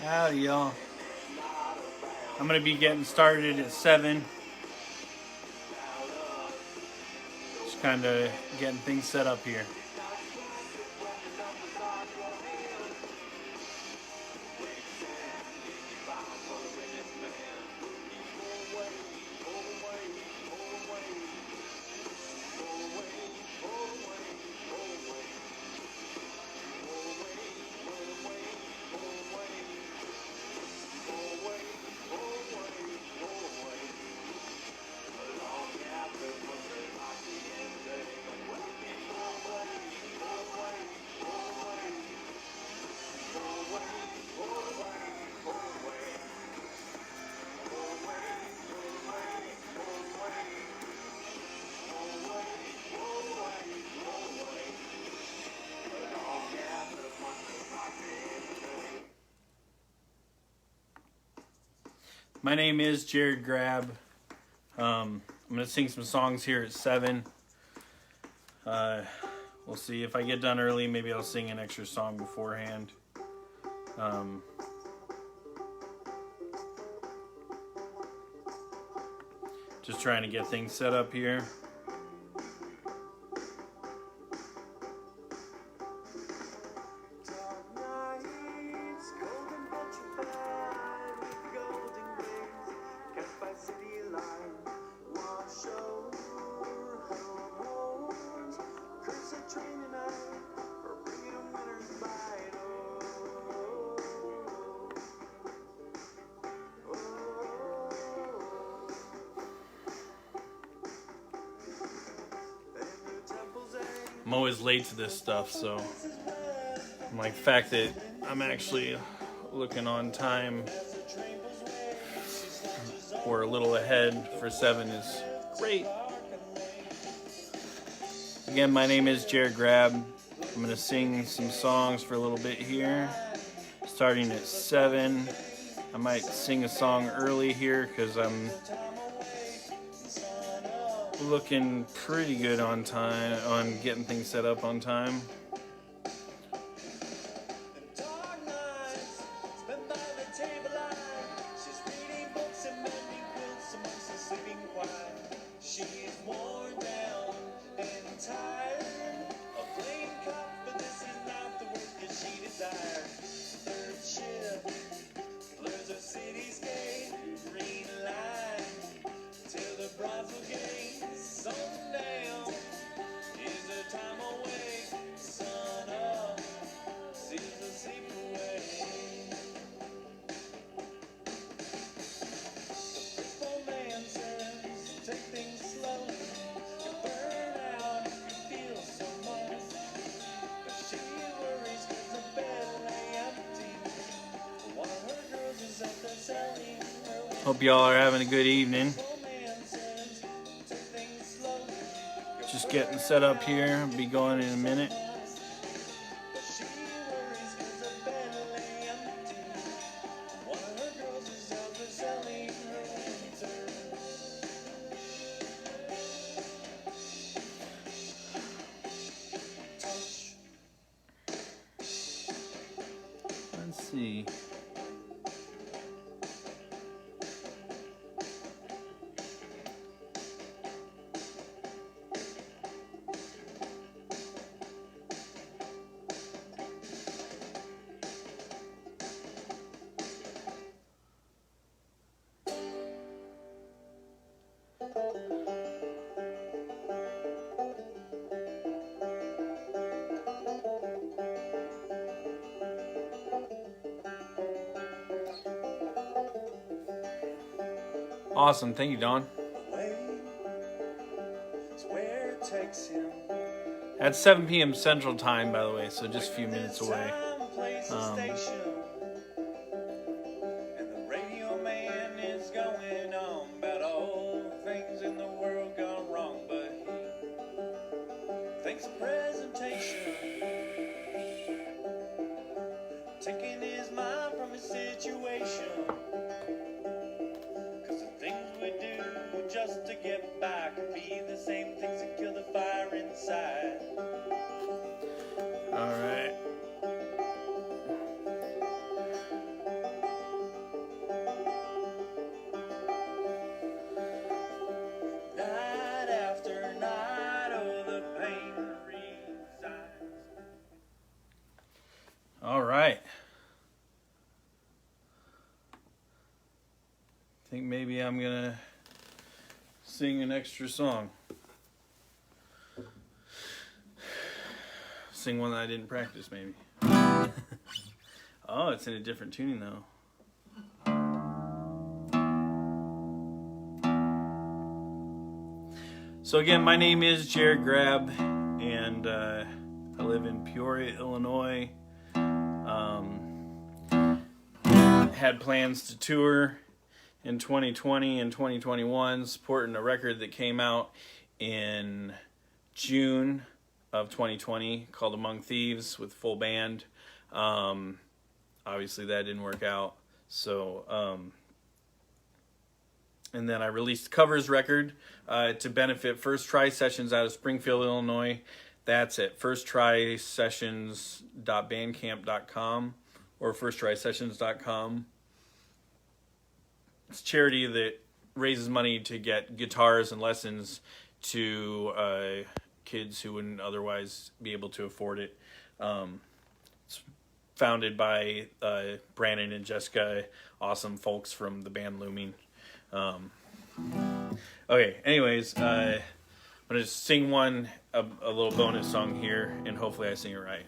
Howdy, y'all. I'm going to be getting started at 7. Just kind of getting things set up here. My name is Jared Grabb. I'm going to sing some songs here at 7. We'll see. If I get done early, maybe I'll sing an extra song beforehand. Just trying to get things set up here. I'm always late to this stuff, so like the fact that I'm actually looking on time or a little ahead for 7 is great. Again, my name is Jared Grabb. I'm going to sing some songs for a little bit here, starting at 7. I might sing a song early here because I'm looking pretty good on time, on getting things set up on time. Hope y'all are having a good evening. Just getting set up here. I'll be going in a minute. Let's see. Awesome, thank you, Don. At 7 p.m. Central Time, by the way, so just a few minutes away. Taking his mind from his situation, 'cause the things we do just to get by can be the same things that kill the fire inside. Alright. All right. I think maybe I'm gonna sing an extra song. Sing one that I didn't practice, maybe. Oh, it's in a different tuning though. So again, my name is Jared Grabb, and I live in Peoria, Illinois. Had plans to tour in 2020 and 2021, supporting a record that came out in June of 2020 called Among Thieves with full band. Obviously that didn't work out. So, and then I released a covers record to benefit First Try Sessions out of Springfield, Illinois. That's at firsttrysessions.bandcamp.com or firsttrysessions.com. It's a charity that raises money to get guitars and lessons to kids who wouldn't otherwise be able to afford it. It's founded by Brandon and Jessica, awesome folks from the band Looming. Okay, anyways, I'm going to sing a little bonus song here, and hopefully I sing it right.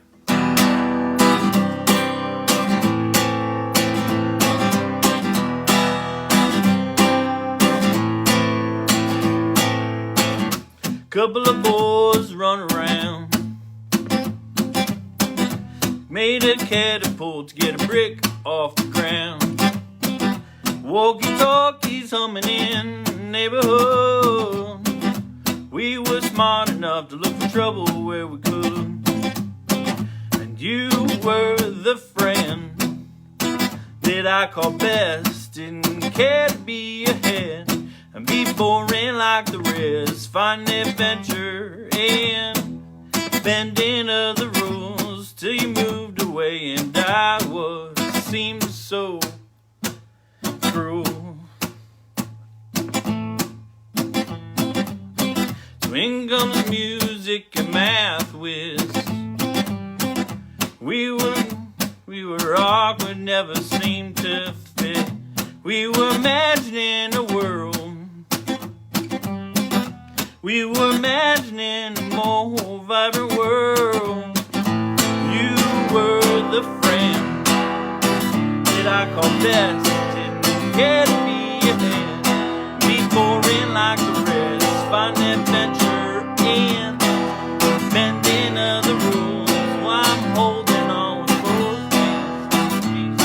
Couple of boys run around, made a catapult to get a brick off the ground. Walkie-talkies humming in the neighborhood. We were smart enough to look for trouble where we could. And you were the friend that I call best. Didn't care to be ahead and be boring like the rest. Find adventure and bending of the rules till you moved away and I seemed so cruel. So in comes music and math whiz. We were awkward, never seemed to fit. We were imagining a world. We were imagining a more vibrant world. You were the friend that I call best. Didn't care to be ahead, be boring like the rest. Find adventure in bending of the rules while I'm holding on with both hands.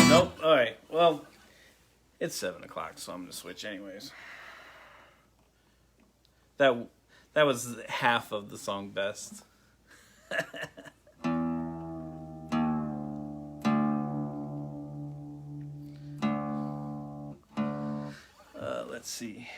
Nope. All right. Well, it's 7 o'clock, so I'm gonna switch anyways. That was half of the song best. Let's see.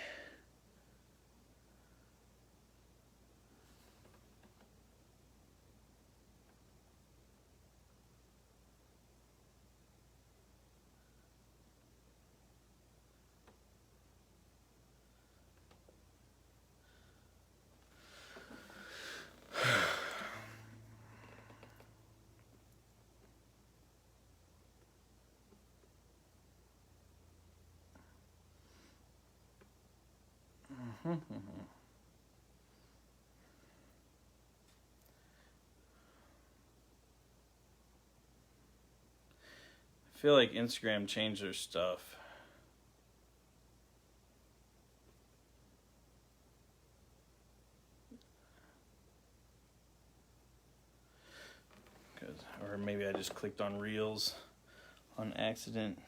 I feel like Instagram changed their stuff. Or maybe I just clicked on Reels on accident.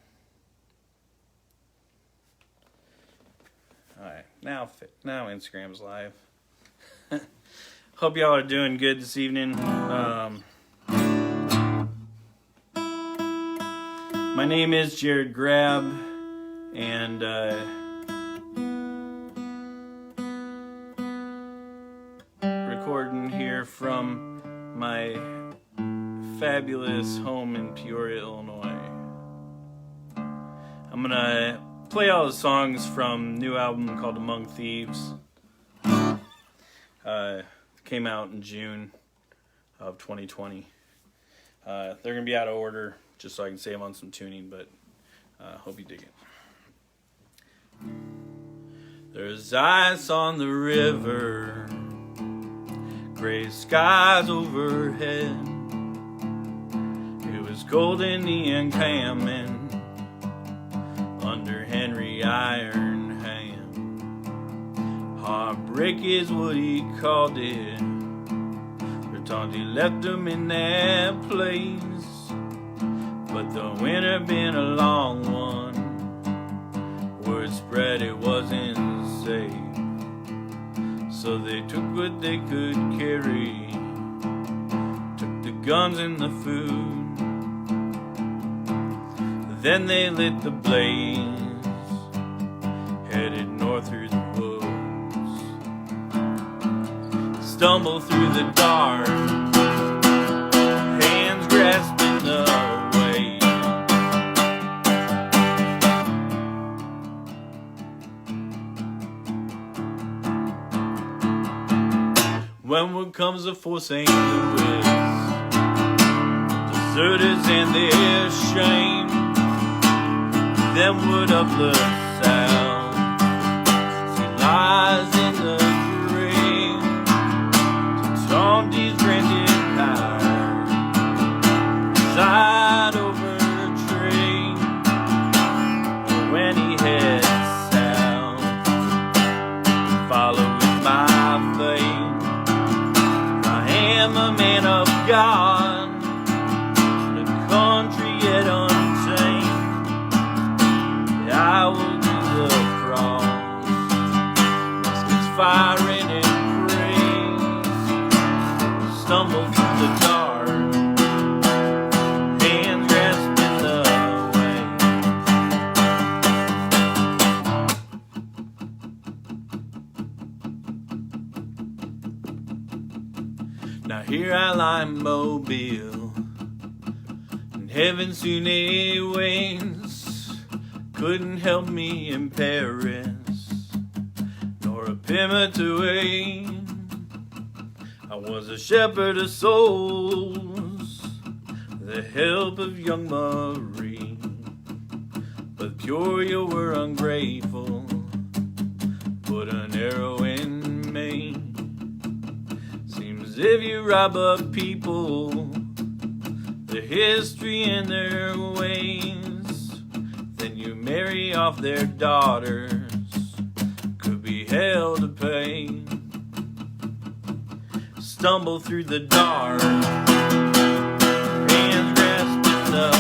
Alright, now Instagram's live. Hope y'all are doing good this evening. My name is Jared Grabb, and recording here from my fabulous home in Peoria, Illinois. I'm gonna play all the songs from new album called Among Thieves. Came out in June of 2020. They're gonna be out of order just so I can save on some tuning, but hope you dig it. There's ice on the river, gray skies overhead. It was cold in the encampment under Henry Iron Hand. Heartbreak is what he called it. He left him in that place, but the winter been a long one. Word spread it wasn't safe, so they took what they could carry, took the guns and the food. Then they lit the blaze, headed north through the woods. Stumble through the dark, hands grasping the way. When word comes for St. Louis, deserters and their shame, then word of the South, she lies in the these branded powers side over a train. When he heads south, following my fate. I am a man of God, the country yet untamed. I will do the cross, muskets firing and stumble through the dark, hands grasping the way. Now here I lie in Mobile, and heaven soon awaits. Couldn't help me in Paris, nor a Plymouth to wait. I was a shepherd of souls, the help of young Marie, but Peoria were ungrateful, put an arrow in me. Seems if you rob up people, their history and their ways, then you marry off their daughters, could be hell to pay. Stumble through the dark, hands grasping the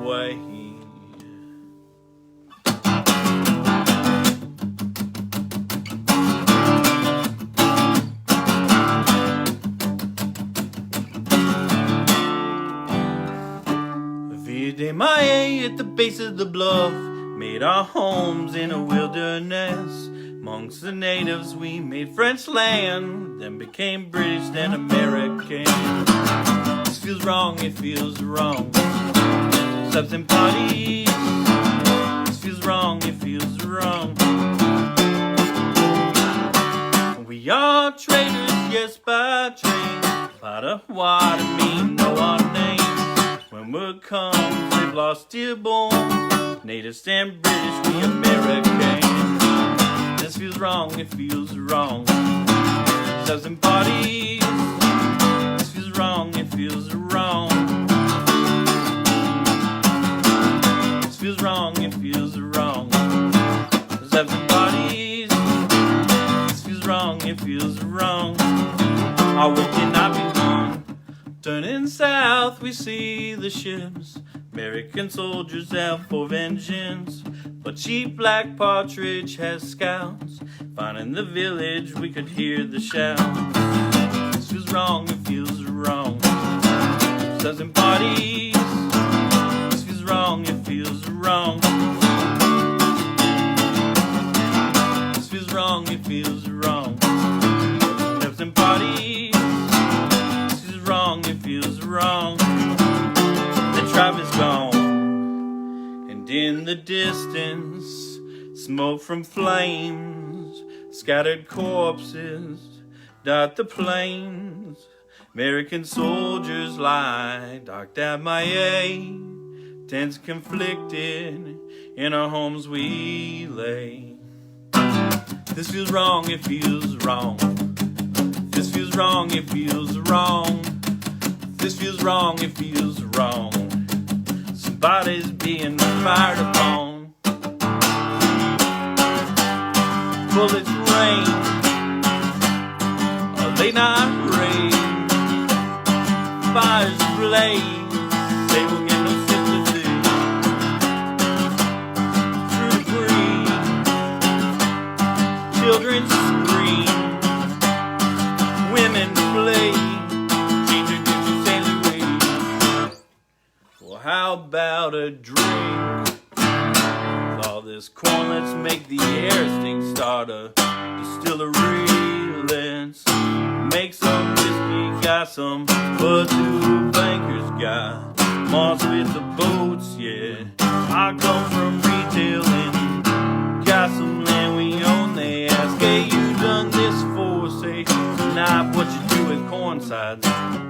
way. Via de Maye at the base of the bluff, made our homes in a wilderness. Amongst the natives we made French land, then became British, then American. This feels wrong, it feels wrong. Subs and parties, this feels wrong, it feels wrong. We are traders, yes, by trade. Pot of water, mean know our names. When word comes, they've lost dearborn. Natives and British, we American. This feels wrong, it feels wrong. Subs and parties, this feels wrong, it feels wrong. This feels wrong, it feels wrong. Subs and parties, this feels wrong, it feels wrong. Our work cannot be done. Turning south, we see the ships. American soldiers out for vengeance. But cheap black partridge has scouts. Finding the village, we could hear the shouts. This feels wrong, it feels wrong. Subs and parties, this feels wrong, it feels wrong. This feels wrong, it feels wrong. Subs and parties, this feels wrong, it feels wrong. the distance, smoke from flames, scattered corpses dot the plains. American soldiers lie, docked at my A, tense conflicted, in our homes we lay. This feels wrong, it feels wrong. This feels wrong, it feels wrong. This feels wrong, it feels wrong. Somebody's being fired upon. Bullets rain, a late night rain. Fires blaze, they will get no sympathy. Through the green, children scream, women flee, change their dues to St. Louis. Well, how about a drink? With all this corn, let's make the air stink. Start a distillery, let's make some whiskey, got some bud to the bankers got moss with the boats, yeah. I come from retailing, got some land we own. They ask, hey, you done this for? Say, not what you do with corn sides,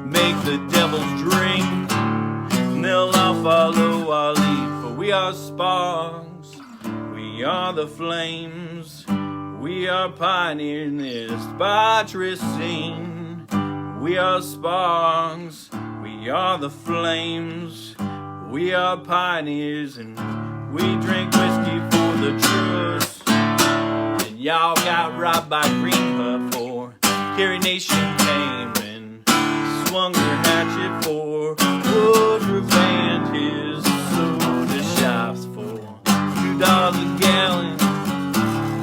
make the devil's drink, and they'll all follow our lead. For we are sparks, we are the flames, we are pioneers in this buttress scene. We are sparks, we are the flames, we are pioneers, and we drink whiskey for the truce. And y'all got robbed by Green Pup for Carrie Nation came and swung her hatchet for Woodruff and his soda shops for $2 a gallon.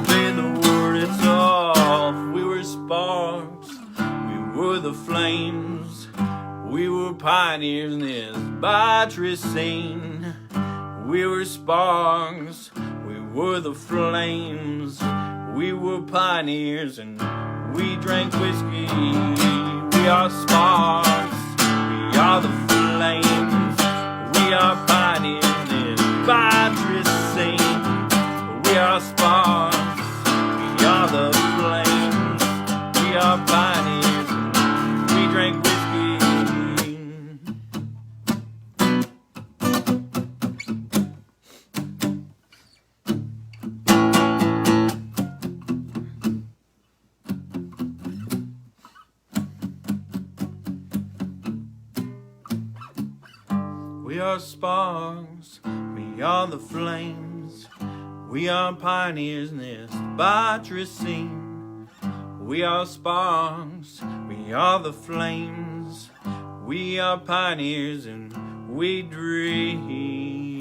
Play the word, it's off. We were sparks, we were the flames, we were pioneers in this buttress scene. We were sparks, we were the flames, we were pioneers, and we drank whiskey. We are sparks, we are the flames, we are pioneers in this buttress scene. We are sparks, we are the flames, we are pioneers, and we drank whiskey. We are sparks, we are the flames, we are pioneers in this buttress scene. We are sparks, we are the flames, we are pioneers, and we dream.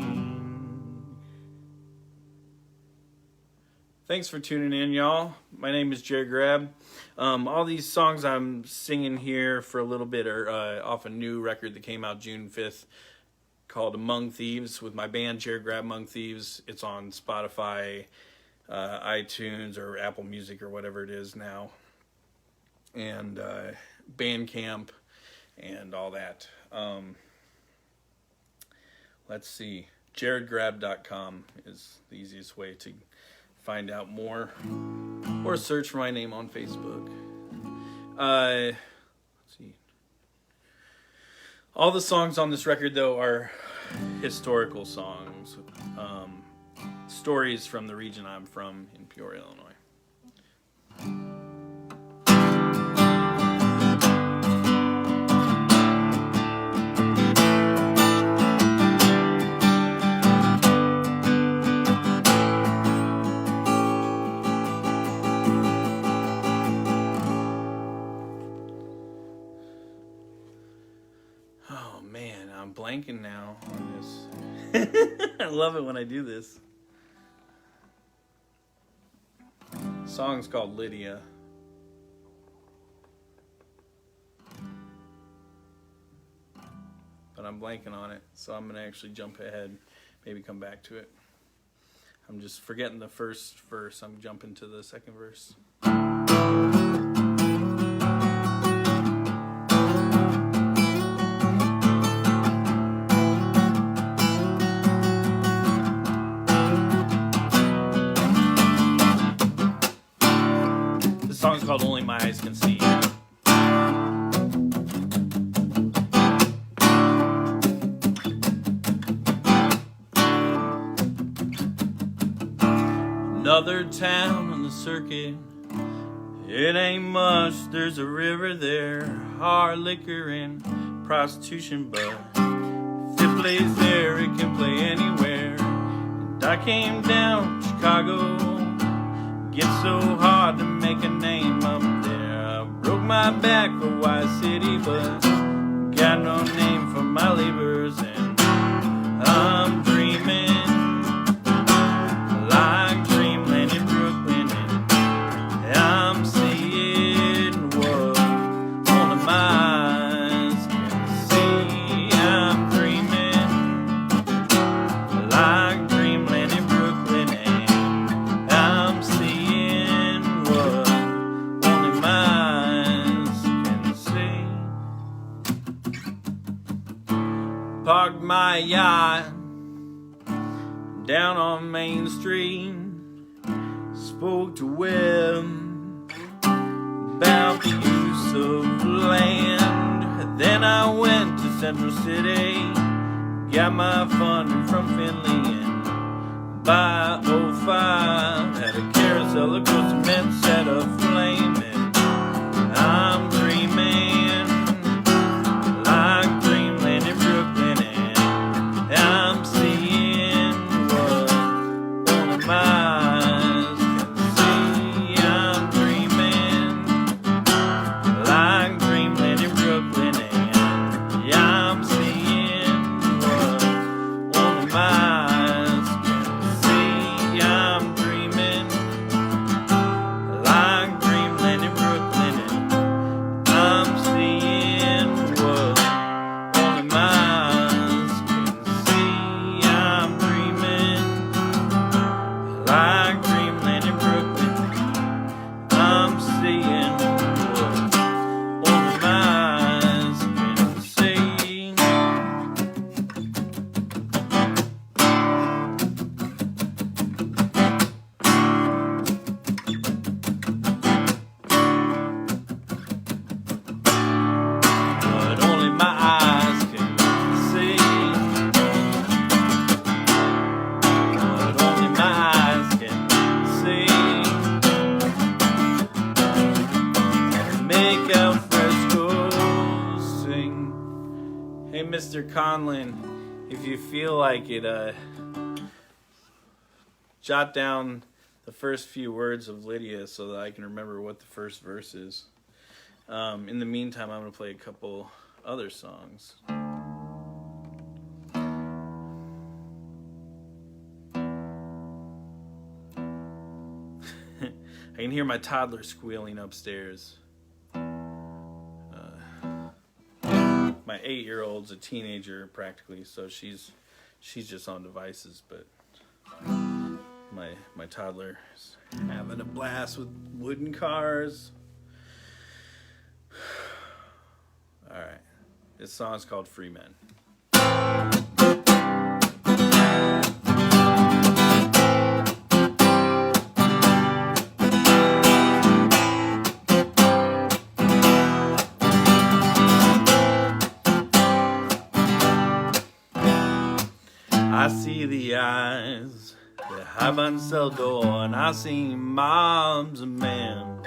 Thanks for tuning in, y'all. My name is Grabb. All these songs I'm singing here for a little bit are off a new record that came out June 5th. Called Among Thieves with my band Grabb Among Thieves. It's on Spotify, iTunes, or Apple Music, or whatever it is now, and Bandcamp and all that. Let's see, jaredgrabb.com is the easiest way to find out more, or search for my name on Facebook. Let's see. All the songs on this record, though, are historical songs, stories from the region I'm from in Peoria, Illinois. Oh man, I'm blanking now on this. I love it when I do this. The song's called Lydia. But I'm blanking on it, so I'm gonna actually jump ahead, maybe come back to it. I'm just forgetting the first verse. I'm jumping to the second verse. other town on the circuit. It ain't much, there's a river there, hard liquor and prostitution, but if it plays there, it can play anywhere. And I came down from Chicago, get so hard to make a name up there. I broke my back for White City, but got no name for my labors, and I'm dreaming like dreamland in Brooklyn, and I'm seeing what only my eyes can see. I'm dreaming like dreamland in Brooklyn, and I'm seeing what only my eyes can see. Parked my yacht down on Main Street, spoke to Webb about the use of land. Then I went to Central City, got my funding from Finley, and by '05 had a carousel across the cement set aflame, and I'm dreaming like dreamland in Brooklyn, and I'm seeing what only my eyes can see. I'm dreaming like dreamland in Brooklyn, and I'm seeing what only my eyes can see. I'm dreaming like dreamland in Brooklyn, and I'm seeing what only my eyes can see. I'm dreaming like dreamland in Brooklyn, I'm seeing what only my eyes can see. What only my eyes can see. What only my eyes can see. Make al fresco sing. Hey, Mr. Conlon, if you feel like it, jot down the first few words of Lydia so that I can remember what the first verse is. In the meantime, I'm going to play a couple other songs. I can hear my toddler squealing upstairs. My 8-year-old's a teenager practically, so she's just on devices, but my toddler's having a blast with wooden cars. All right, this song's called Free Men. I see the eyes that have unsettled door, and I see mobs of men.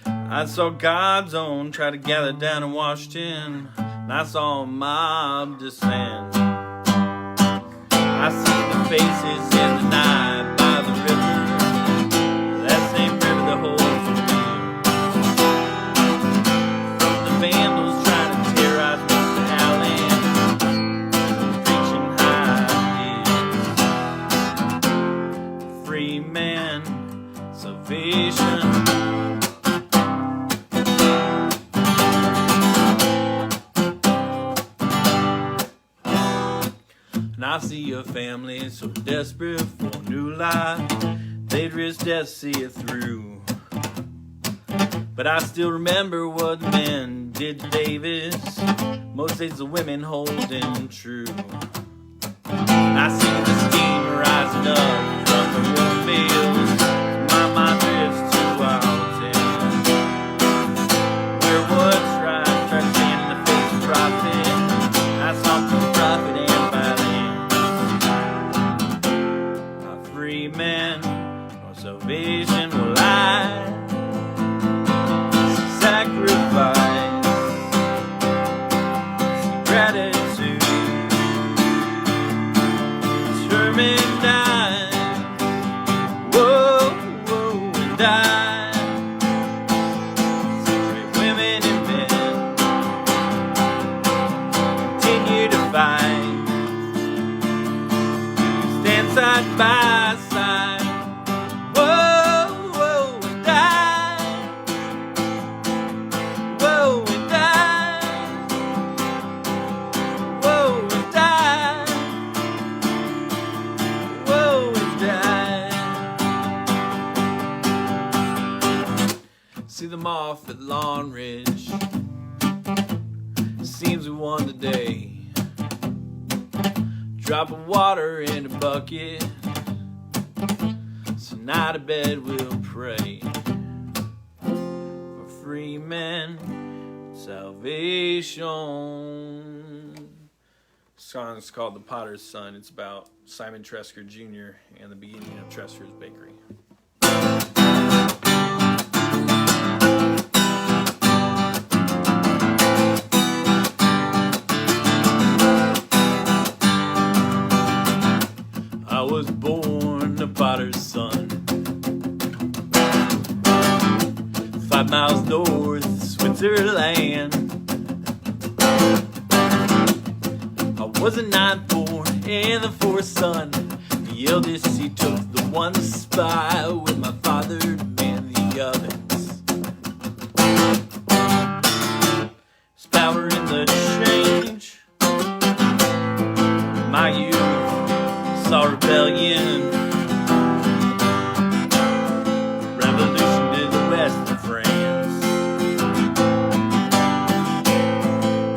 I saw God's own try to gather down in Washington, and I saw a mob descend. I see the faces in the night by the river, that same river that holds the view. From the vandals trying to terrorize Mr. Allen, preaching high ideas. Free man, salvation. And I see a family so desperate for a new life, they'd risk death to see it through. But I still remember what the men did to Davis, most days the women holding true. I see the steam rising up from the war fields, my mind drifts to wild tales, where what's right tries to stand in the face of profit. I saw no profit and violence. A free man gratitude. Determined I, whoa, whoa, and I, great women and men, continue to fight, stand side by side. Whoa, whoa, and I, whoa, and I, whoa, and I, whoa, and I. See them off at Lawn Ridge. Seems we won today. Drop of water in a bucket. Tonight I bed we'll pray for free men, salvation. The song is called The Potter's Son. It's about Simon Tresker Jr. and the beginning of Tresker's Bakery. I was born a potter's son, 5 miles north of Switzerland. I was a ninth-born and the fourth son. The eldest, he took the one spot with my father to man the ovens. There's power in the change. My youth saw rebellion, revolution to the west of France,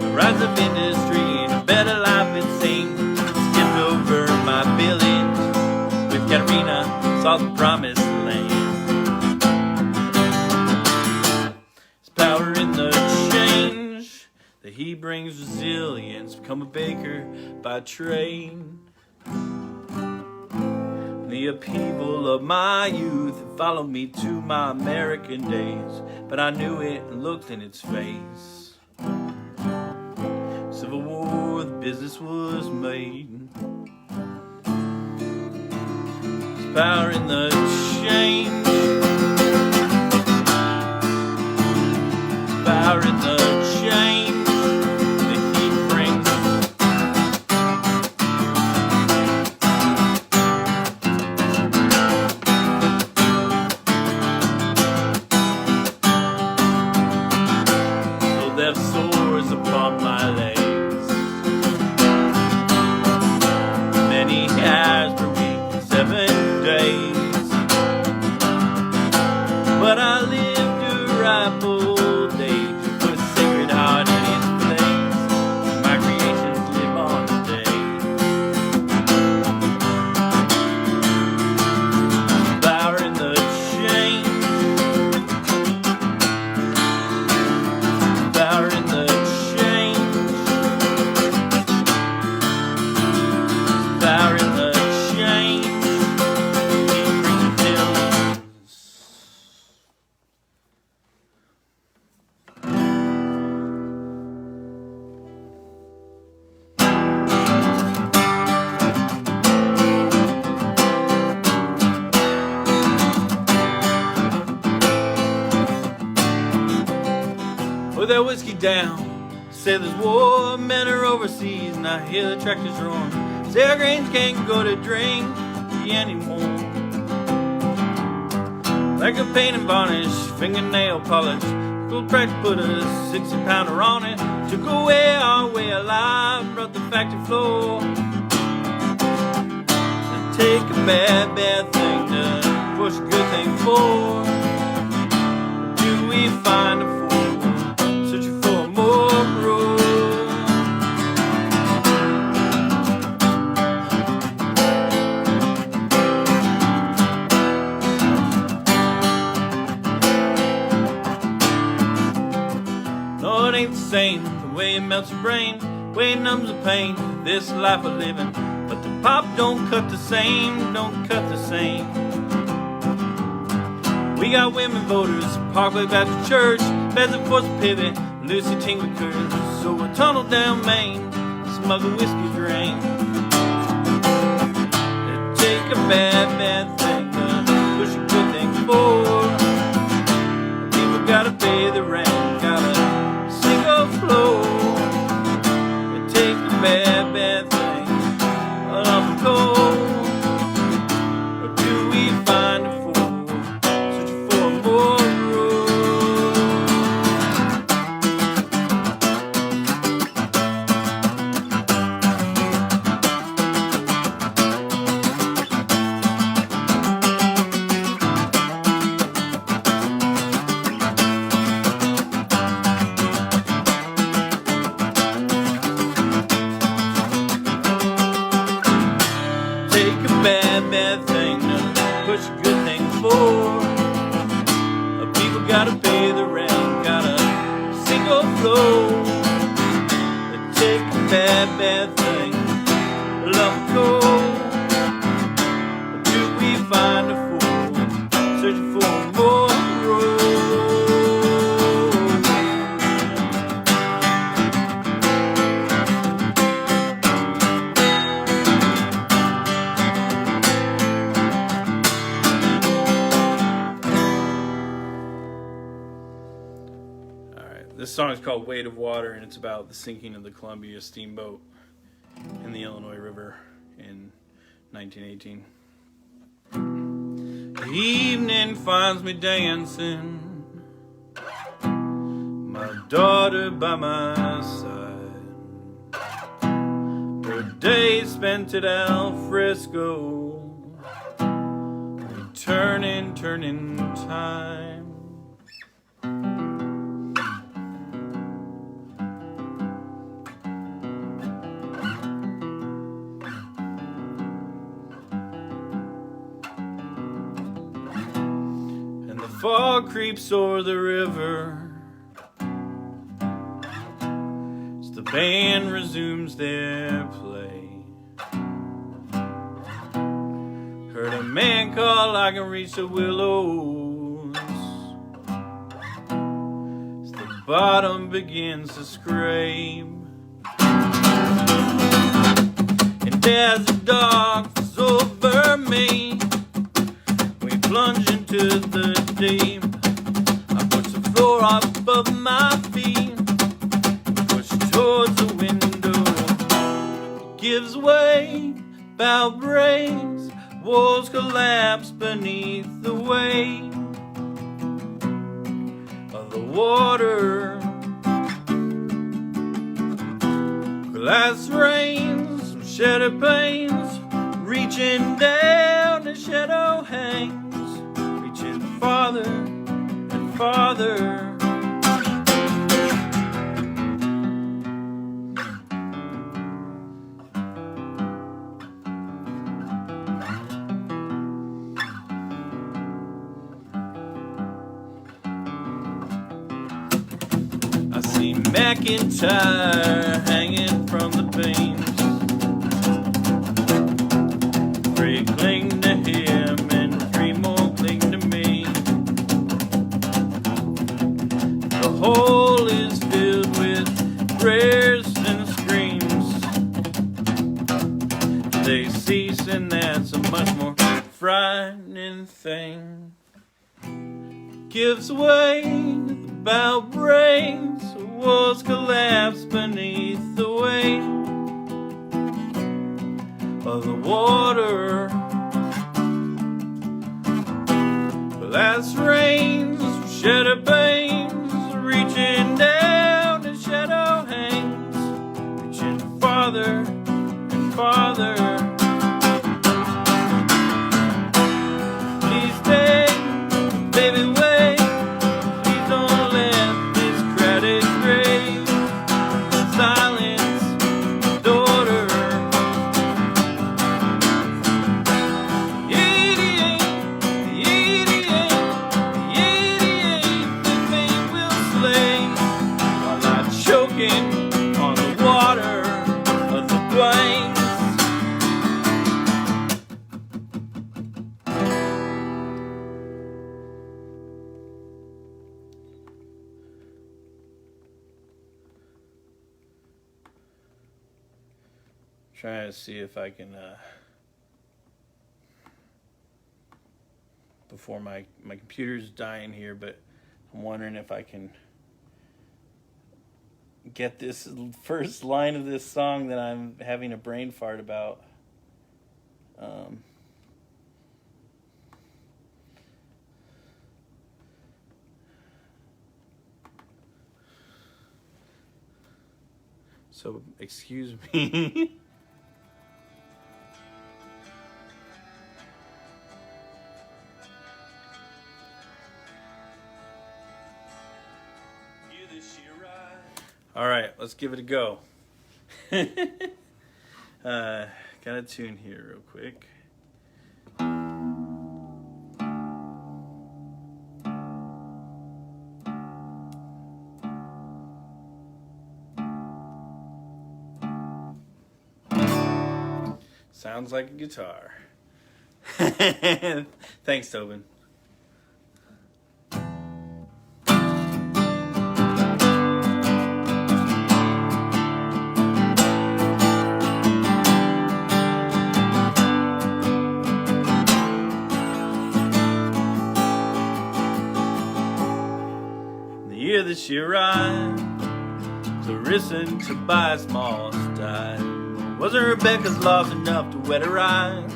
the rise of industry and a better life it seemed. Skipped over my village with Katerina, saw the promised land. There's power in the change that he brings resilience. Become a baker by trade. The upheaval of my youth followed me to my American days, but I knew it and looked in its face. Civil War, the business was made. There's power in the change. There's power in the change. Left sores upon my legs, many hours per week, 7 days. But I lived a ripe old age, put a sacred heart in its place. My creations live on today. Power in the change. Power in the change. Power in the change. He brings billions. With that whiskey down, say there's war, men are overseas, and I hear the tractors roaring. Say our grains can't go to drink anymore. Like a paint and varnish, fingernail polish, gold price put a 60-pounder on it. Took away our way of life, brought the factory floor. And take a bad, bad thing to push a good thing forward. Do we find a fool searching for more road? No, it ain't the same, the way it melts your brain, the way it numbs the pain, this life of living. But the pop don't cut the same, don't cut the same. We got women voters, Parkway Baptist Church, Pheasant Force Pivot, Lucy Tingley Curtis. So we tunneled down Maine, smuggle whiskey drain. It'd take a bad thing to push a good thing forward. People gotta pay the rent, gotta sink or flow. It'd take a bad thing, a lump of coal. Or do we find a fool, searching for more road? Take a bad thing to push a good thing forward. People gotta pay the rent, gotta sink or flow. Take a bad thing, a lump of coal. Do we find a fool, searching for more road? This song is called Weight of Water, and it's about the sinking of the Columbia steamboat in the Illinois River in 1918. The evening finds me dancing, my daughter by my side. Her day spent at Al Fresco, turning time. Fog creeps o'er the river as the band resumes their play. Heard a man call, I can reach the willows as the bottom begins to scrape. And as the dark falls over me, we plunge into the deep. I push the floor off above my feet, push towards the window. It gives way, bow breaks, walls collapse beneath the weight of the water. Glass rains, shattered panes, reaching down, the shadow hangs, reaching farther and farther. I see McIntyre hanging from the beams. Three cling to him and three more cling to me. The hole is filled with prayers and screams. They cease, and that's a much more frightening thing. Gives way, the bow breaks, the walls collapse beneath the weight of the water. Glass rains, shattered panes, reaching down, the shadow hangs, reaching farther and farther. Please stay, baby, wait. Please don't let this crowded grave silence, daughter. 88, the 88, the 88, the fate will slay, while I'm choking on the water of the plains. trying to see if I can, before my computer's dying here, but I'm wondering if I can get this first line of this song that I'm having a brain fart about. So, excuse me. All right, let's give it a go. Got a tune here real quick. Sounds like a guitar. Thanks, Tobin. The year that she arrived, Clarissa and Tobias Moss died. Wasn't Rebecca's loss enough to wet her eyes?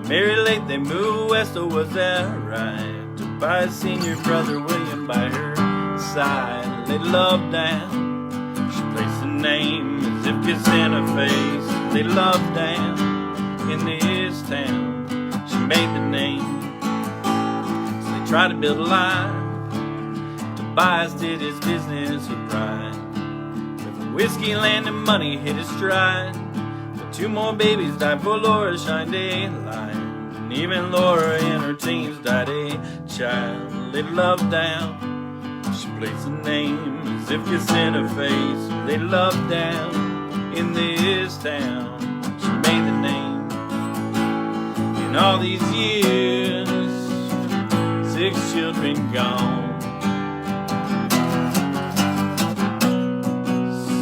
Very late they moved west, or was that right? Tobias' senior brother William by her side laid love down. She placed the name as if kissing her face. They loved down in this town. She made the name, so they tried to build a life. Tobias did his business with pride. With whiskey, land, and money hit his stride. Two more babies died before Laura shined a light. And even Laura in her teens died a child. Laid love down. She placed a name as if kissing her face. Laid love down in this town. She made the name. In all these years, 6 children gone.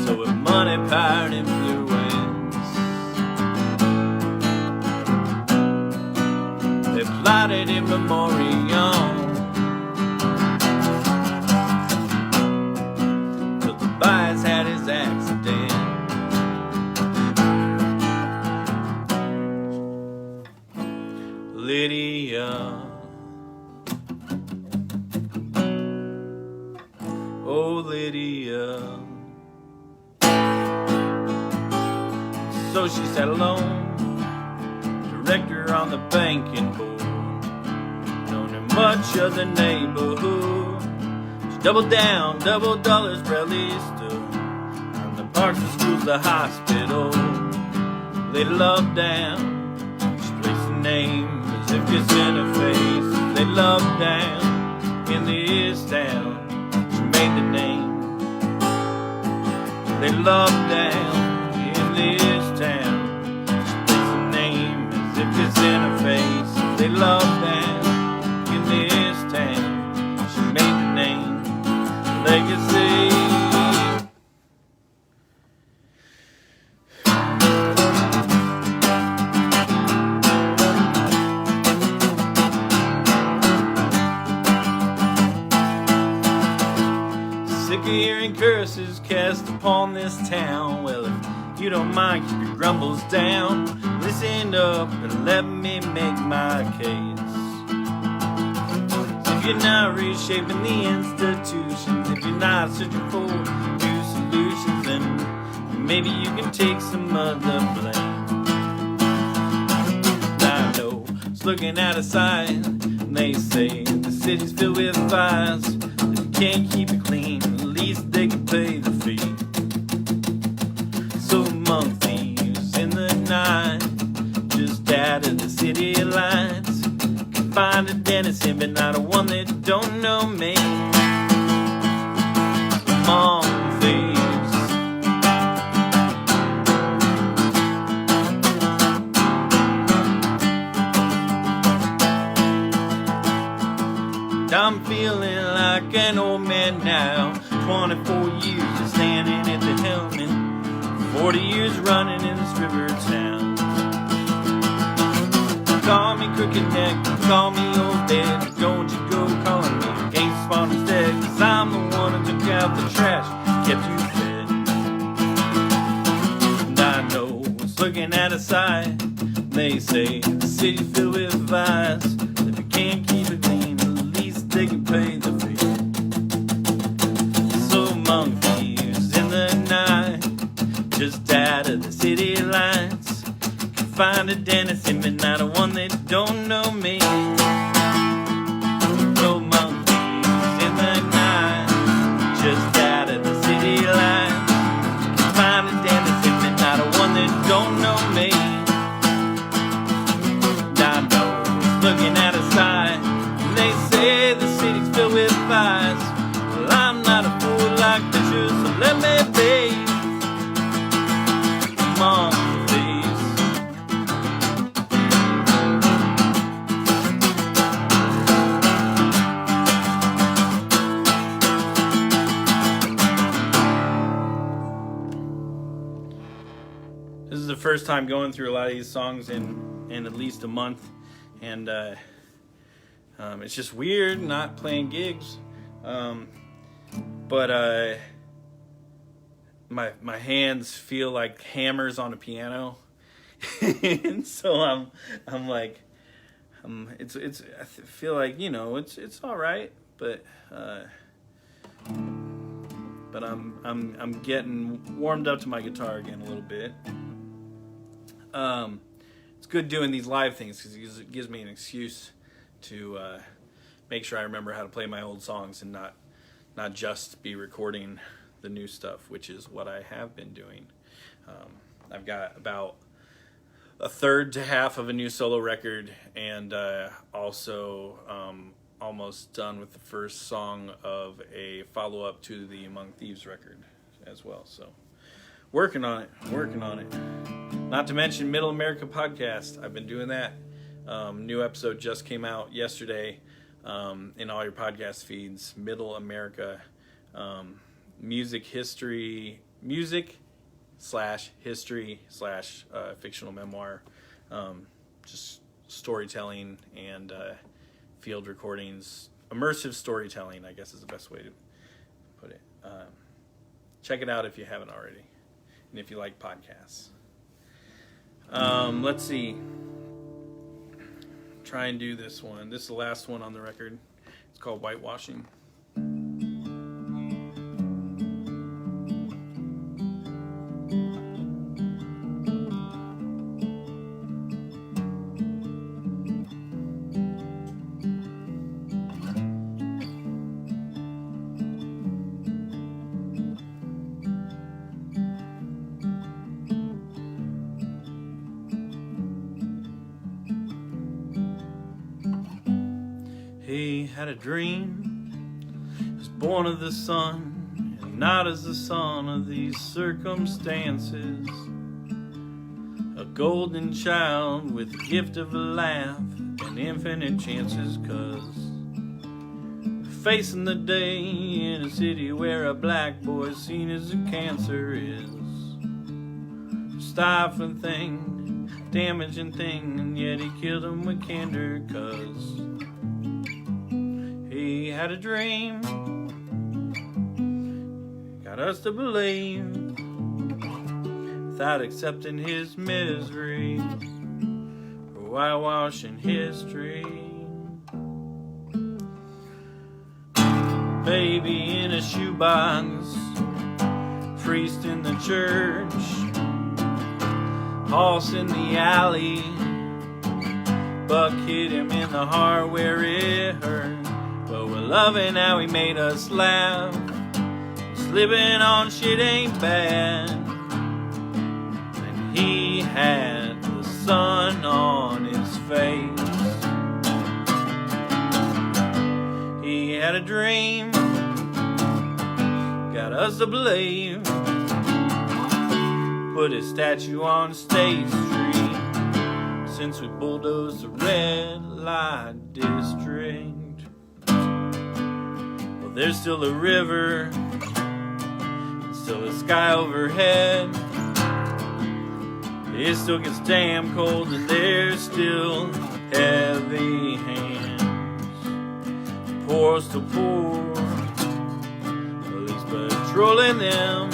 So with money, power, and influence, plotted in memoriam till Tobias had his accident. Lydia, oh Lydia. So she sat alone, director on the banking board, much of the neighborhood. She doubled down, double dollars rarely stood. From the parks, the schools, the hospital, laid love down. She placed a name as if kissing her face. Laid love down in this town. She made the name. Laid love down in this town. She placed a name as if kissing her face. Laid love down this town. She made the name, legacy. Sick of hearing curses cast upon this town. Well, if you don't mind, keep your grumbles down. Listen up and let me make my case. If you're not reshaping the institutions, if you're not searching for new solutions, then maybe you can take some of the blame. I know it's looking out of sight, and they say the city's filled with fires. If you can't keep it clean, at least they can pay the fee. So among thieves in the night, just out of the city lights, find a denizen, but not a one that don't know me. Among thieves, I'm feeling like an old man now. 24 years of standing at the helm, and 40 years is running in this river town. Call me crooked neck, call me old dead, but don't you go calling me gangsta spawn instead, 'cause I'm the one who took out the trash, kept you fed. And I know what's looking at a side. They say the city's filled with vice. If you can't keep it clean, at least they can pay the fee. So among thieves in the night, just out of the city lights, can find a dentist in midnight, a one that don't know me. So among thieves in the night, just out of the city lights, can find a dentist in midnight, a one that don't know me. Looking at a sign, and they say the city's filled with vice. Well, I'm not a fool like Fisher, so let me be among thieves. This is the first time going through a lot of these songs in at least a month. And it's just weird not playing gigs. But my hands feel like hammers on a piano. And so I'm like, I feel like, you know, it's all right, but I'm getting warmed up to my guitar again a little bit. It's good doing these live things because it gives me an excuse to make sure I remember how to play my old songs and not just be recording the new stuff, which is what I have been doing. I've got about a third to half of a new solo record, and also almost done with the first song of a follow-up to the Among Thieves record as well. So working on it. Not to mention Middle America podcast. I've been doing that. New episode just came out yesterday in all your podcast feeds. Middle America, music/history/ fictional memoir, just storytelling and field recordings. Immersive storytelling, I guess, is the best way to put it. Check it out if you haven't already, and if you like podcasts. Let's see. Try and do this one. This is the last one on the record. It's called Whitewashing. He had a dream, he was born of the sun, and not as the son of these circumstances. A golden child with the gift of a laugh and infinite chances, 'cause facing the day in a city where a black boy's seen as a cancer is a stifling thing, damaging thing, and yet he killed him with candor, 'cause he had a dream, got us to believe, without accepting his misery, or whitewashing history. Baby in a shoebox, priest in the church, horse in the alley, buck hit him in the heart where it hurt. But we're loving how he made us laugh. Slipping on shit ain't bad. And he had the sun on his face. He had a dream, got us to believe. Put his statue on State Street since we bulldozed the red light district. There's still a river, still a sky overhead. It still gets damn cold and there's still heavy hands. Poor still poor, police patrolling them.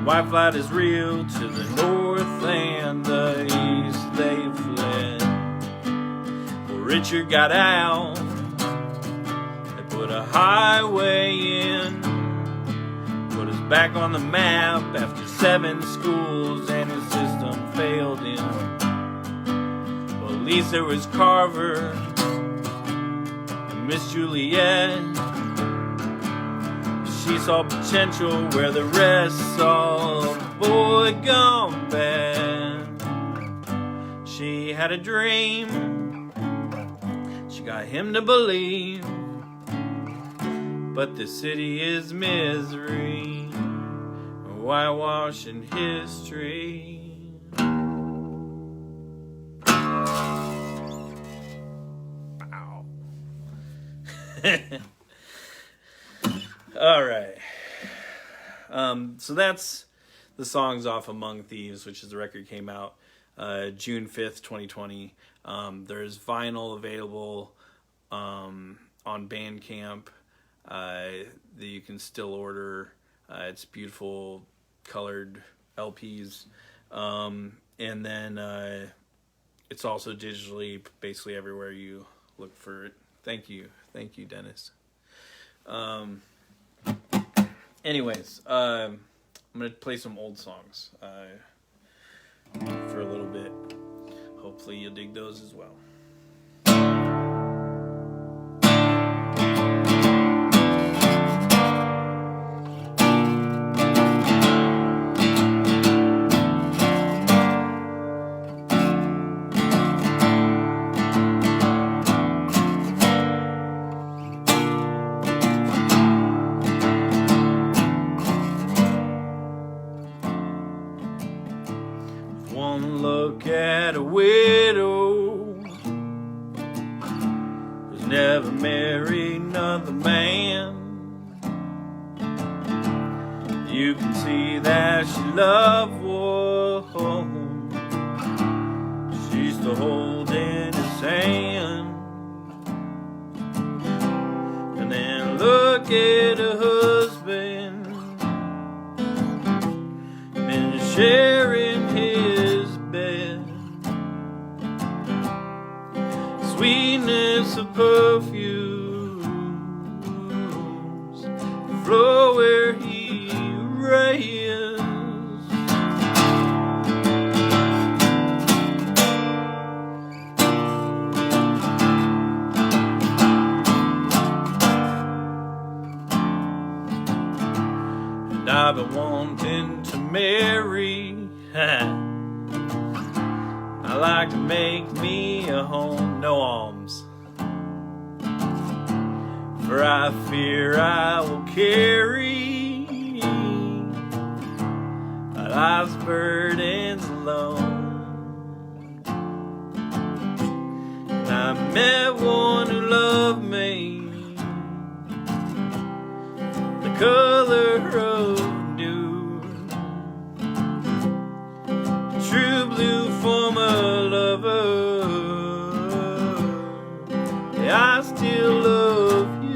White flight is real to the north and the east they fled. Well, Richard got out, they put a highway in, put us back on the map after 7 schools and his system failed him. Well, at least there was Carver and Miss Juliet. She saw potential where the rest saw a boy gone bad. She had a dream, she got him to believe, but the city is misery, whitewashing history. Wow. All right. So that's the songs off Among Thieves, which is the record came out June 5th, 2020. There's vinyl available on Bandcamp that you can still order. It's beautiful colored LPs. And then it's also digitally basically everywhere you look for it. Thank you, Dennis. Anyways, I'm gonna play some old songs for a little bit. Hopefully you'll dig those as well. One look at a widow who's never married another man. You can see that she loved one. She's still holding his hand. And then look at her husband and sharing his bed. Sweetness of perfumes flow where he raised. And I've been wanting to marry. I like to make me a home, no alms, for I fear I will carry my life's burdens alone. And I met one who loved me, the color of dew, true blue for my lover. Yeah, I still love you.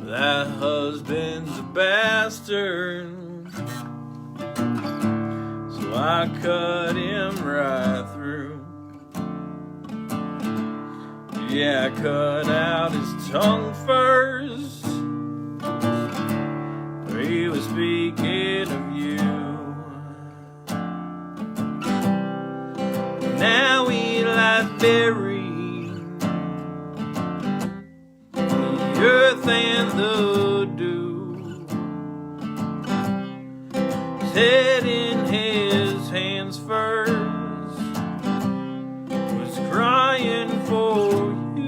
That husband's a bastard, so I cut him right through. Yeah, I cut out his tongue first, for he was speaking of you. Now he lies buried, the earth and the dew. His head in his hands first was crying for you.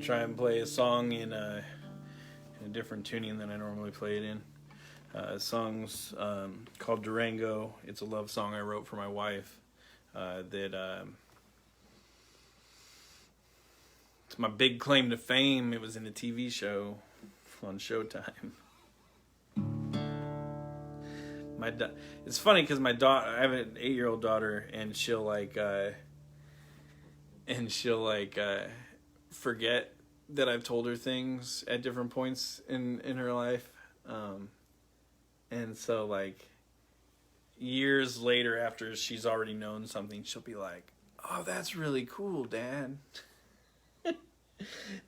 to try and play a song in a different tuning than I normally play it in. The song's called Durango. It's a love song I wrote for my wife. It's my big claim to fame. It was in a TV show on Showtime. It's funny because my daughter, I have an 8-year-old daughter, and she'll forget that I've told her things at different points in her life. And so like years later, after she's already known something, she'll be like, "Oh, that's really cool, Dad."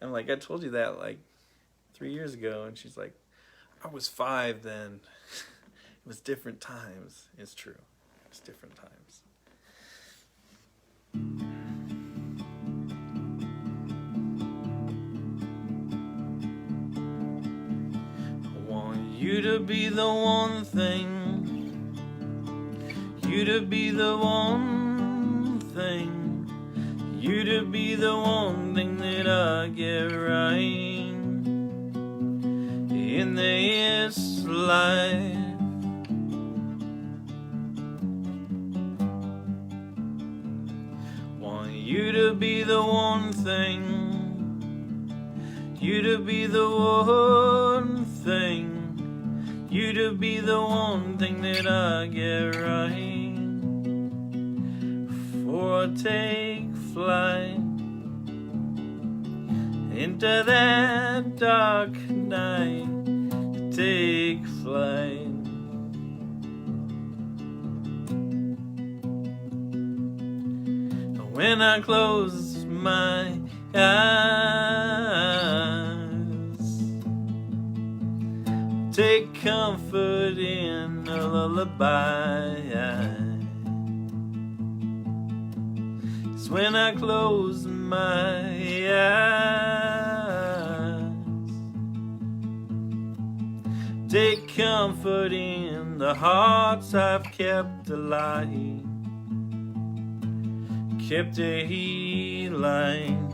I'm like, "I told you that like 3 years ago." And she's like, "I was 5 then." It was different times. It's true. It's different times. I want you to be the one thing. You to be the one thing. You to be the one thing that I get right in this life. You to be the one thing. You to be the one thing. You to be the one thing that I get right. For I take flight into that dark night. Take flight. When I close my eyes, take comfort in a lullaby. It's when I close my eyes, take comfort in the hearts I've kept alive. Kept a line.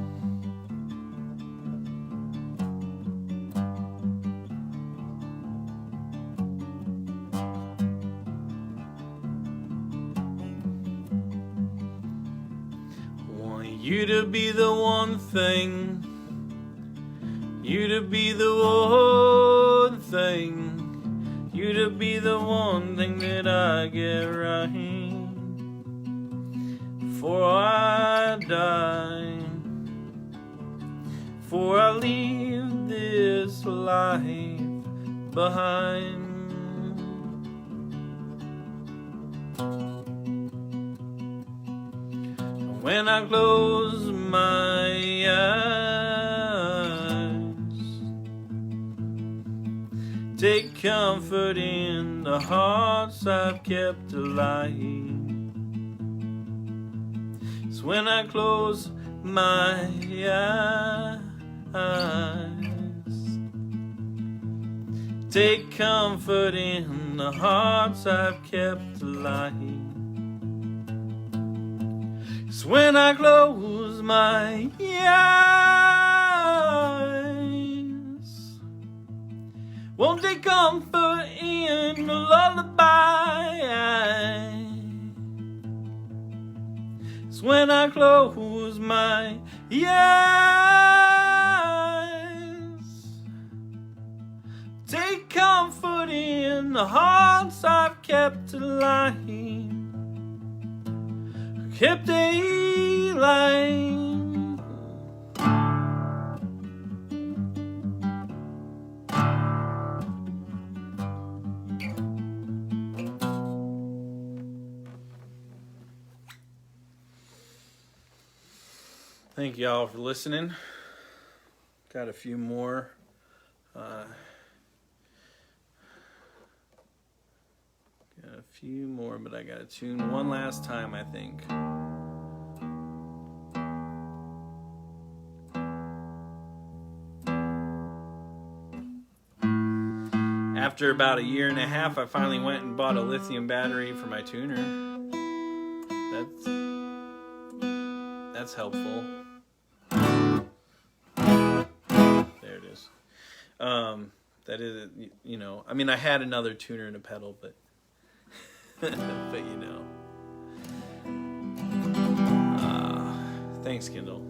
Want you to be the one thing. You to be the one thing. You to be the one thing that I get right. For I die, for I leave this life behind. When I close my eyes, take comfort in the hearts I've kept alive. When I close my eyes, take comfort in the hearts I've kept alive. It's when I close my eyes, won't take comfort in a lullaby. When I close my eyes, take comfort in the hearts I've kept alive. Kept a line. Thank y'all for listening. Got a few more. But I gotta tune one last time, I think. After about a year and a half, I finally went and bought a lithium battery for my tuner. That's helpful. There it is. That is, you know, I mean, I had another tuner and a pedal, but, but you know. Thanks, Kindle.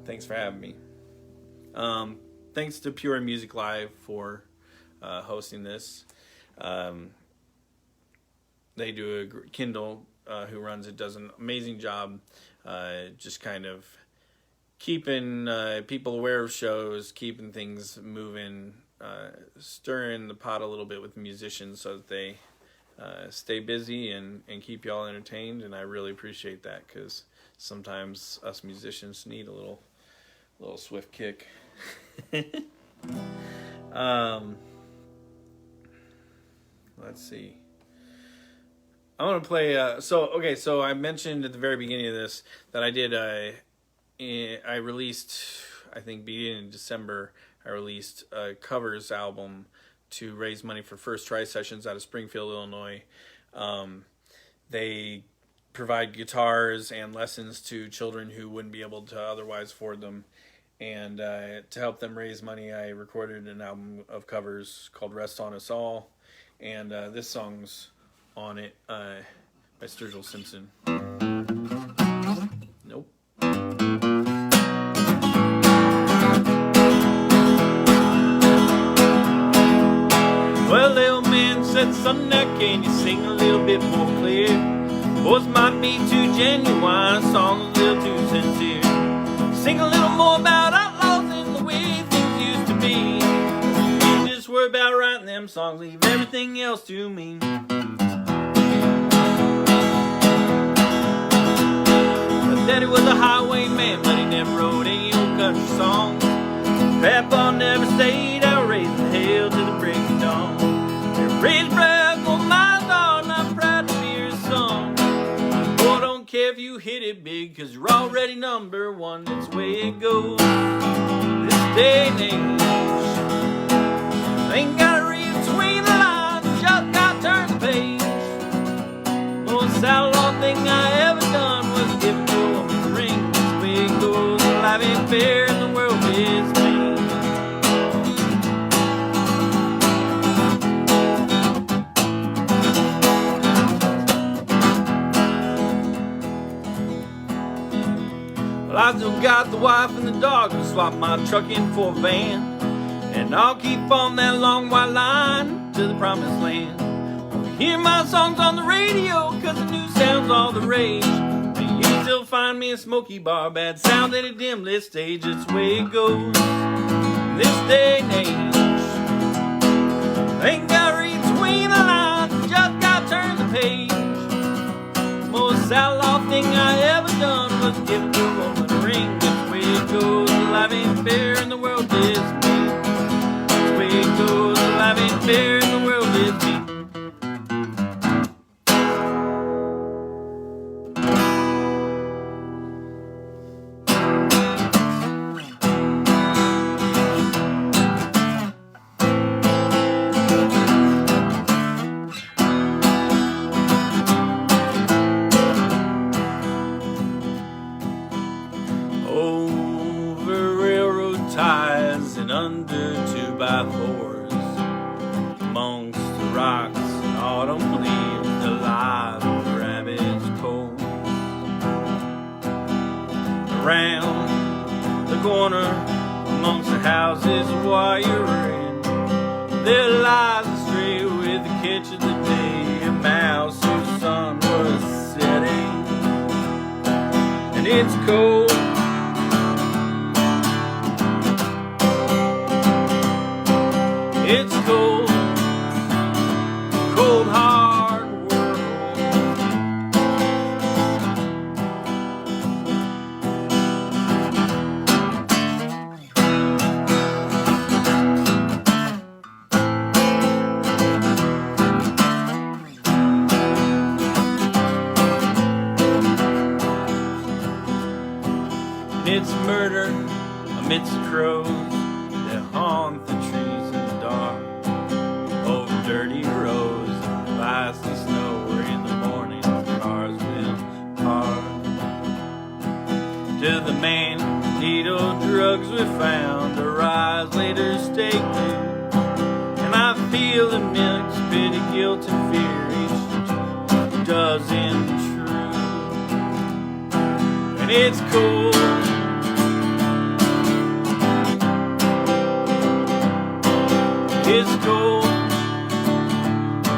Thanks for having me. Thanks to Pure Music Live for hosting this. They do Kindle, who runs it, does an amazing job, just kind of keeping people aware of shows, keeping things moving, stirring the pot a little bit with musicians so that they stay busy and keep y'all entertained. And I really appreciate that, because sometimes us musicians need a little swift kick. Let's see. I want to play. So I mentioned at the very beginning of this that I did. I released, I think, beginning in December. I released a covers album to raise money for First Try Sessions out of Springfield, Illinois. They provide guitars and lessons to children who wouldn't be able to otherwise afford them. And to help them raise money, I recorded an album of covers called Rest on Us All. And this song's on it by Sturgill Simpson. Nope. Well, the old man said, son, now can you sing a little bit more clear? Voice might be too genuine, song a little too sincere. Sing a little more about outlaws and the way things used to be. You just worry about writing them songs, leave everything else to me. My daddy was a highwayman, but he never wrote any old country songs. Papa never stayed out raising hell to the break of dawn. They raised Brad for my daughter, and I'm proud to be her son. Boy, don't care if you hit it big, cause you're already number one. That's the way it goes this day and age. Ain't gotta read between the lines, just gotta turn the page. Most outlaw thing I ever done was give a woman a ring. That's the way it goes. Life ain't fair and the world is mean. Well, I still got the wife and the dog to swap my truck in for a van. And I'll keep on that long white line to the promised land. Hear my songs on the radio, cause the new sound's all the rage. And you still find me a smoky bar, bad sound at a dim lit stage. That's the way it goes this day and age. Ain't gotta read between the lines, just gotta turn the page. Most outlaw thing I ever done was give a woman a ring. That's the way it goes. Life ain't fair and the world is mean. That's the way it goes. Life ain't fair and the world is mean. Over railroad ties and under 2x4s, amongst the rocks and autumn leaves, the live rabbits cold. Around the corner, amongst the houses while you're in, there lies a stray with the catch of the day, a mouse whose sun was setting, and it's cold. It's cold, cold hard world. It's murder amidst the crows that haunt the trees in the dark. Over dirty roads and ice and snow, where in the morning the cars will park. To the man needle drugs we found, our eyes later staked to. And I feel a mix, pity, guilt, and fear, each dozen true. And it's cold, it's cold,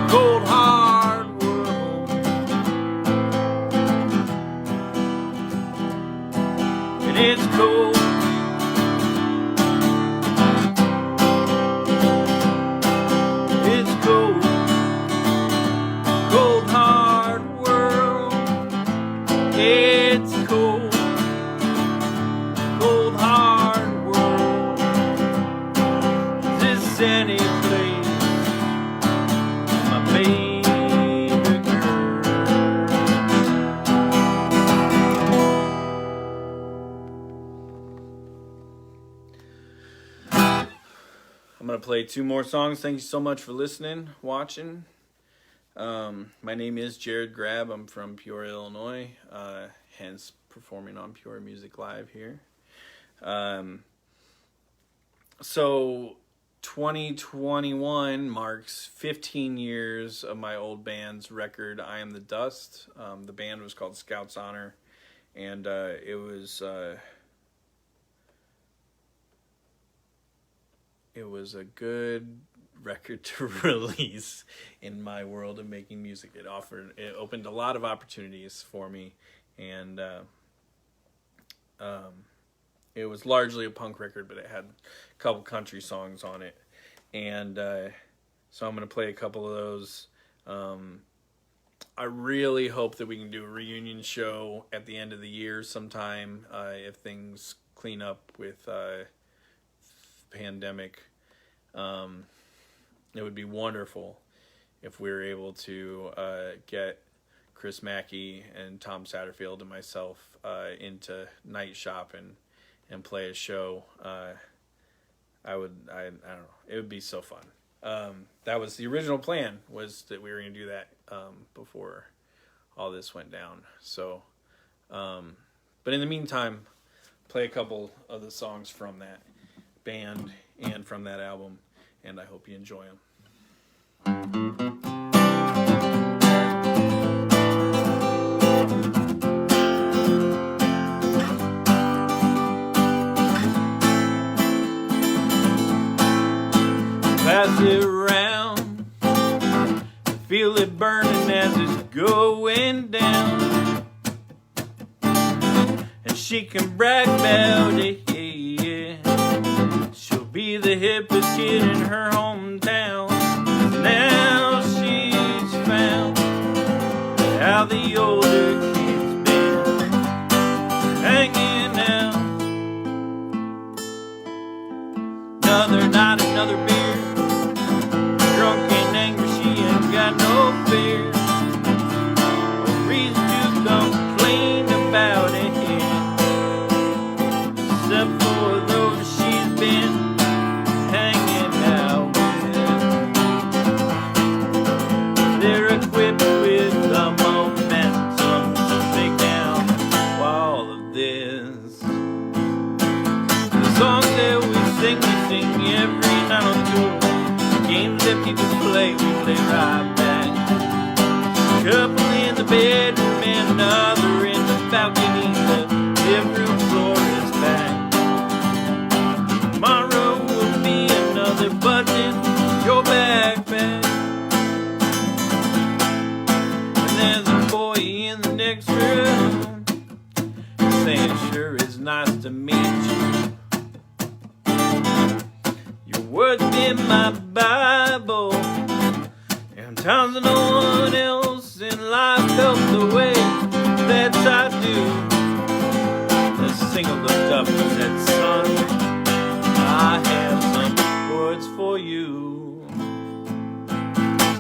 cold hard world. And it's cold, it's cold, cold hard world. It's cold, cold hard world. Is this any place, my baby girl? I'm gonna play two more songs. Thank you so much for listening, watching. My name is Jared Grabb. I'm from Peoria, Illinois, hence performing on Peoria Music Live here. So 2021 marks 15 years of my old band's record, I Am the Dust. The band was called Scouts Honor, and it was a good record to release in my world of making music. It opened a lot of opportunities for me, and it was largely a punk record, but it had a couple country songs on it, and so I'm going to play a couple of those. I really hope that we can do a reunion show at the end of the year sometime, if things clean up with pandemic. It would be wonderful if we were able to get Chris Mackey and Tom Satterfield and myself into Night Shop and play a show. I don't know. It would be so fun. That was the original plan, was that we were going to do that before all this went down. So, but in the meantime, play a couple of the songs from that band and from that album, and I hope you enjoy them. Pass it around, feel it burning as it's going down, and she can brag about it, yeah. She'll be the hippest kid in her hometown. Now she's found how the older kids been hanging out. Another night, another beer, drunk and angry, she ain't got no fear. No reason to complain about it, except for those she's been hanging out with. They're equipped with the momentum to take down all of this. The songs that we sing every night on tour. The games that people play, we play right back. A couple in the bedroom and another in the balcony. The living room floor is back. Tomorrow will be another button in your backpack. And there's a boy in the next room saying, sure is nice to meet you. Words in my Bible, and times that no one else in life felt the way that I do. The single looked up and said, son, I have some words for you.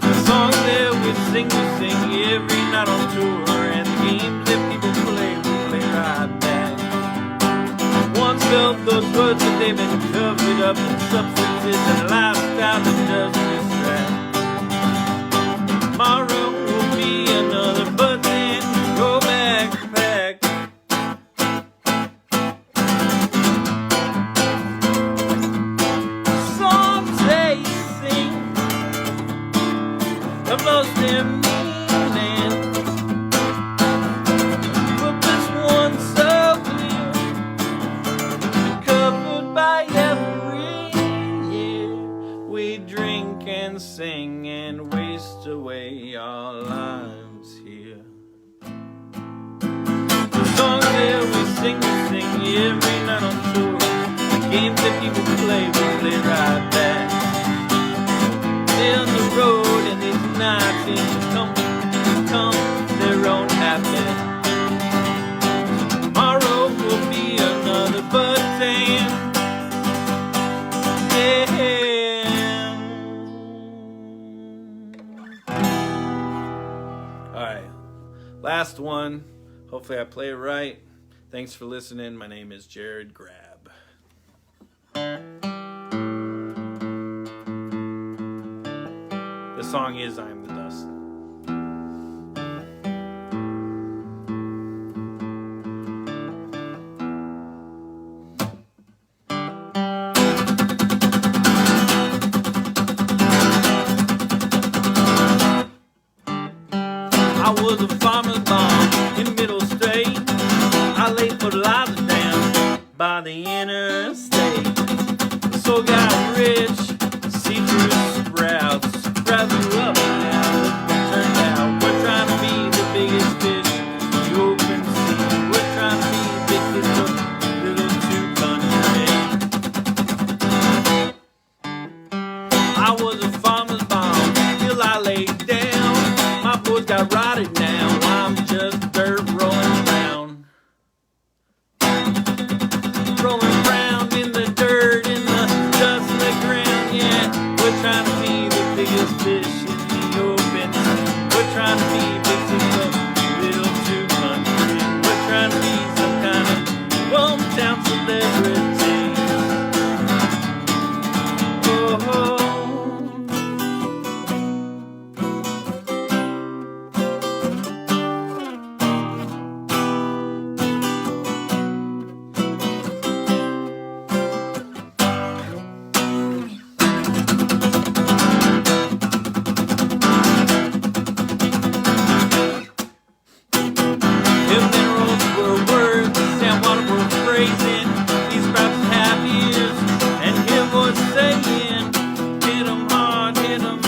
The songs that we sing every night on tour, and the games that people play, we play right back. Once felt those words, but they've been covered up in substances and lifestyle that doesn't distract. Tomorrow will be another button in your backpack. every night on tour. The games that people play, we play right back. Down the road and these nights come their own habit. Tomorrow will be another but day. Alright, last one. Hopefully I play it right. Thanks for listening. My name is Jared Grabb. The song is I Am the Dust. I was a farmer's bomb in middle state. I laid fertilizer down by the interstate. So got rich, see-through sprouts grew up now. Turned out we're trying to be the biggest fish in the open sea. We're trying to be big fish, little too country. I was a farmer's bomb till I laid down. My boys got rotted now. I'm just dirt rolling around. Rolling around in the dirt, in the dust, in the ground, yeah. We're trying to be the biggest fish in the open. We're trying to be big fish, little too country. We're trying to be some kind of hometown celebrity. Oh, if minerals were words, Sam water were phrasing, these sprouts have ears, and hear what's saying. Hit 'em hard, hit 'em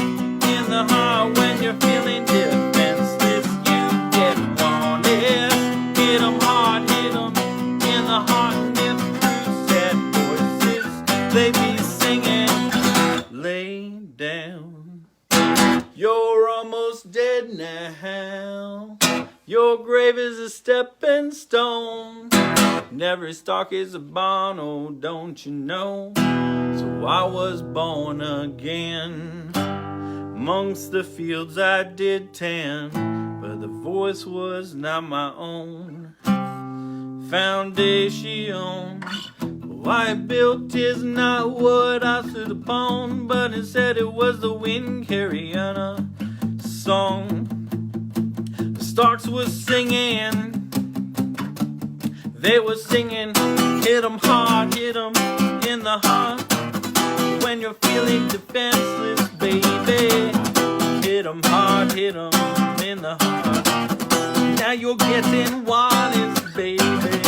in the heart when you're feeling defenseless. You get wanted. Hit 'em hard, hit 'em in the heart, and if through sad voices they be singing, lay down. You're almost dead now. Your grave is a stepping stone. And every stalk is a bond, oh, don't you know? So I was born again. Amongst the fields I did tend, but the voice was not my own. Foundation I built is not what I stood upon, but instead it was the wind carrying a song. The Starks was singing, they were singing, hit 'em hard, hit 'em in the heart. When you're feeling defenseless, baby, hit 'em hard, hit 'em in the heart. Now you're getting wireless, baby.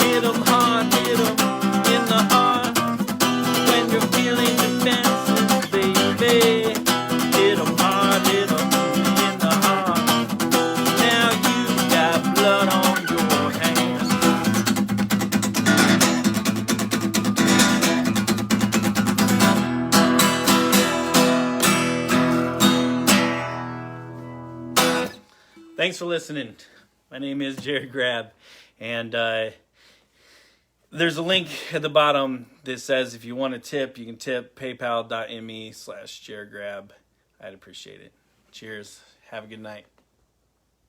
Hit 'em hard, hit 'em in the heart. When you're feeling defenseless, baby, hit 'em hard, hit 'em in the heart. Now you've got blood on your hands. Thanks for listening. My name is Jared Grabb, and there's a link at the bottom that says if you want to tip, you can tip paypal.me/JaredGrabb. I'd appreciate it. Cheers. Have a good night.